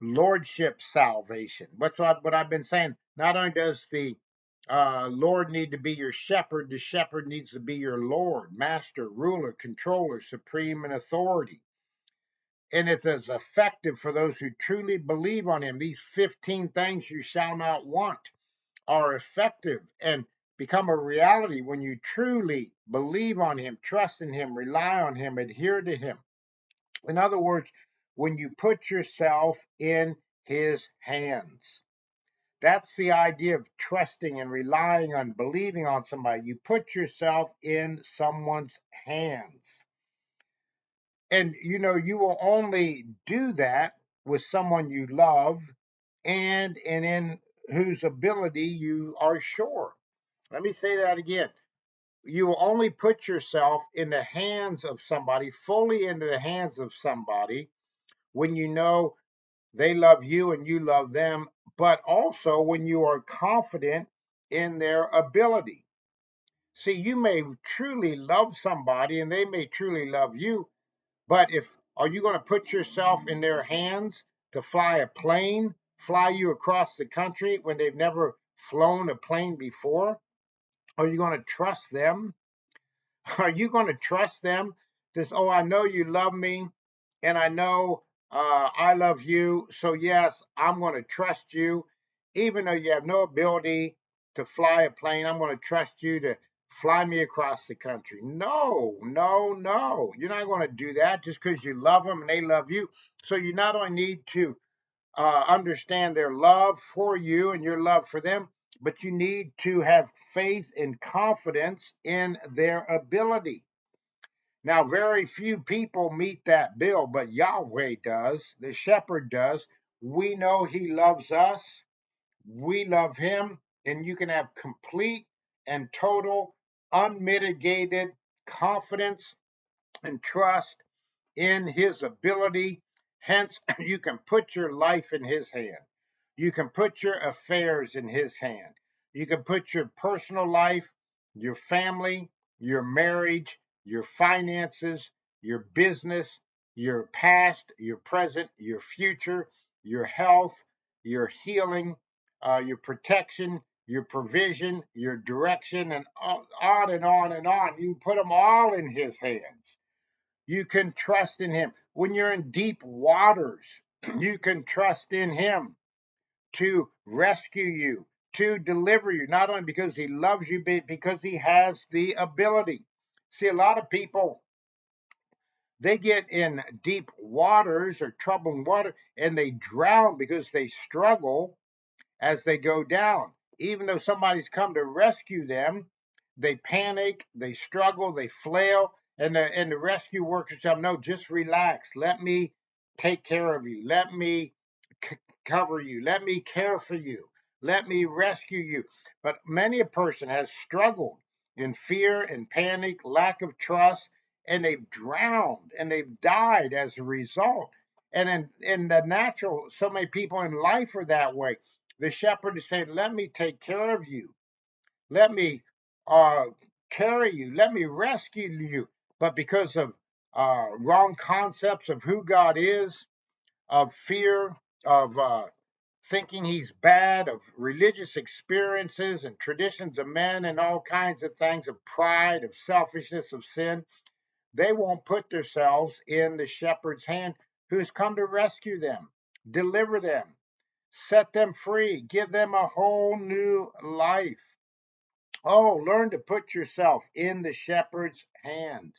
lordship salvation. What I've been saying. Not only does the Lord need to be your shepherd, the shepherd needs to be your Lord, master, ruler, controller, supreme, and authority. And it's as effective for those who truly believe on him. These 15 things you shall not want are effective and become a reality when you truly believe on him, trust in him, rely on him, adhere to him. In other words, when you put yourself in his hands. That's the idea of trusting and relying on, believing on somebody. You put yourself in someone's hands. And you will only do that with someone you love and in whose ability you are sure. Let me say that again. You will only put yourself in the hands of somebody, fully into the hands of somebody, when you know they love you and you love them, but also when you are confident in their ability. See, you may truly love somebody and they may truly love you, but if are you going to put yourself in their hands to fly a plane, fly you across the country when they've never flown a plane before? Are you going to trust them? Are you going to trust them? This, oh, I know you love me, and I know I love you. So, yes, I'm going to trust you. Even though you have no ability to fly a plane, I'm going to trust you to fly me across the country. No, no, no. You're not going to do that just because you love them and they love you. So, you not only need to understand their love for you and your love for them, but you need to have faith and confidence in their ability. Now, very few people meet that bill, but Yahweh does, the shepherd does. We know he loves us, we love him, and you can have complete and total, unmitigated confidence and trust in his ability. Hence, you can put your life in his hand. You can put your affairs in his hand. You can put your personal life, your family, your marriage, your finances, your business, your past, your present, your future, your health, your healing, your protection, your provision, your direction, and on and on and on. You put them all in his hands. You can trust in him. When you're in deep waters, you can trust in him to rescue you, to deliver you, not only because he loves you, but because he has the ability. See, a lot of people, they get in deep waters or troubled water and they drown because they struggle as they go down. Even though somebody's come to rescue them, they panic, they struggle, they flail, and the rescue workers tell them, "No, just relax. Let me take care of you. Let me cover you. Let me care for you. Let me rescue you." But many a person has struggled in fear and panic, lack of trust, and they've drowned and they've died as a result. And in the natural, so many people in life are that way. The shepherd is saying, "Let me take care of you. Let me uh, carry you. Let me rescue you." But because of wrong concepts of who God is, of fear, of thinking he's bad, of religious experiences and traditions of men, and all kinds of things, of pride, of selfishness, of sin, they won't put themselves in the shepherd's hand who's come to rescue them, deliver them, set them free, give them a whole new life. Oh, learn to put yourself in the shepherd's hand.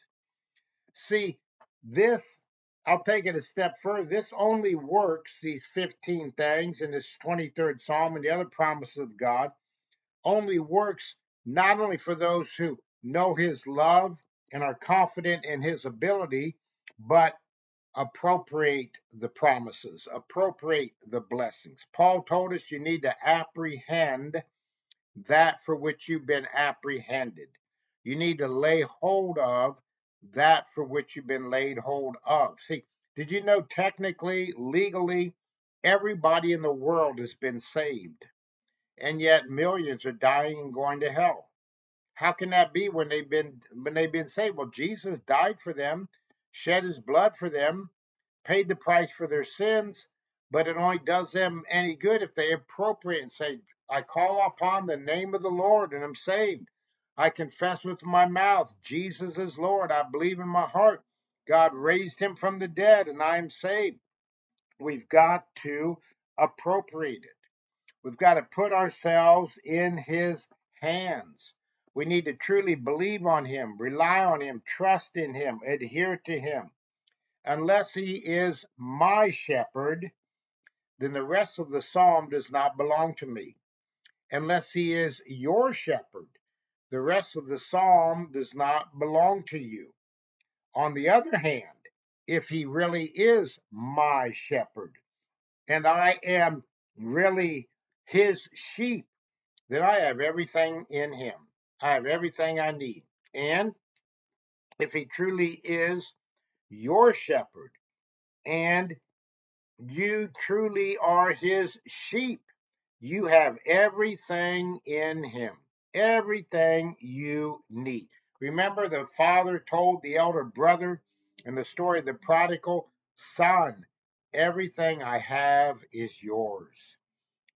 See, this, I'll take it a step further. This only works, these 15 things in this 23rd Psalm and the other promises of God, only works not only for those who know his love and are confident in his ability, but appropriate the promises, appropriate the blessings. Paul told us you need to apprehend that for which you've been apprehended. You need to lay hold of that for which you've been laid hold of. See, did you know technically, legally, everybody in the world has been saved, and yet millions are dying and going to hell? How can that be when they've been saved? Well, Jesus died for them, shed his blood for them, paid the price for their sins, but it only does them any good if they appropriate and say, I call upon the name of the Lord and I'm saved. I confess with my mouth, Jesus is Lord. I believe in my heart, God raised him from the dead and I am saved. We've got to appropriate it. We've got to put ourselves in his hands. We need to truly believe on him, rely on him, trust in him, adhere to him. Unless he is my shepherd, then the rest of the psalm does not belong to me. Unless he is your shepherd, the rest of the psalm does not belong to you. On the other hand, if he really is my shepherd and I am really his sheep, then I have everything in him. I have everything I need. And if he truly is your shepherd and you truly are his sheep, you have everything in him, everything you need. Remember, the father told the elder brother in the story of the prodigal son, everything I have is yours.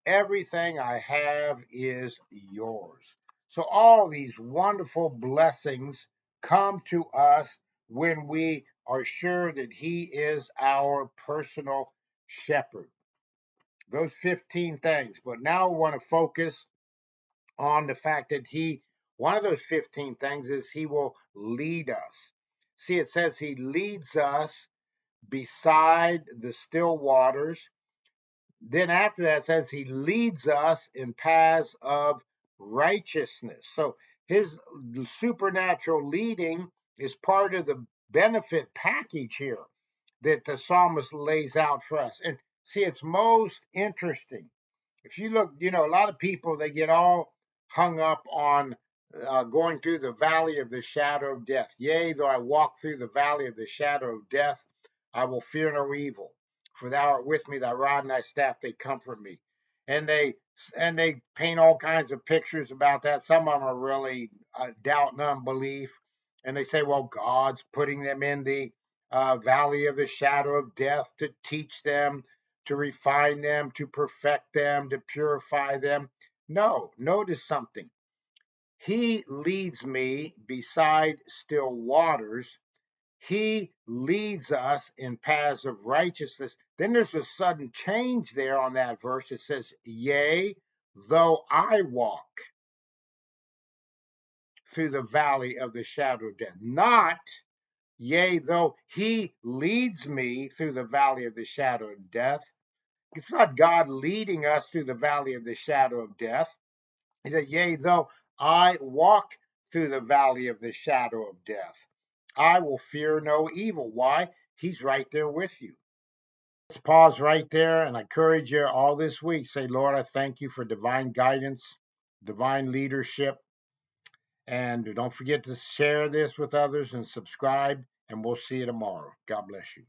Everything I have is yours. So, all these wonderful blessings come to us when we are sure that He is our personal shepherd. Those 15 things. But now I want to focus on the fact that one of those 15 things is He will lead us. See, it says He leads us beside the still waters. Then after that, it says he leads us in paths of righteousness. So his supernatural leading is part of the benefit package here that the psalmist lays out for us. And see, it's most interesting. If you look, a lot of people, they get all hung up on going through the valley of the shadow of death. Yea, though I walk through the valley of the shadow of death, I will fear no evil. For thou art with me, thy rod and thy staff, they comfort me. And they paint all kinds of pictures about that. Some of them are really doubt and unbelief. And they say, well, God's putting them in the valley of the shadow of death to teach them, to refine them, to perfect them, to purify them. No, notice something. He leads me beside still waters. He leads us in paths of righteousness. Then there's a sudden change there on that verse. It says, yea, though I walk through the valley of the shadow of death. Not, yea, though he leads me through the valley of the shadow of death. It's not God leading us through the valley of the shadow of death. He said, yea, though I walk through the valley of the shadow of death, I will fear no evil. Why? He's right there with you. Let's pause right there and I encourage you all this week. Say, Lord, I thank you for divine guidance, divine leadership. And don't forget to share this with others and subscribe. And we'll see you tomorrow. God bless you.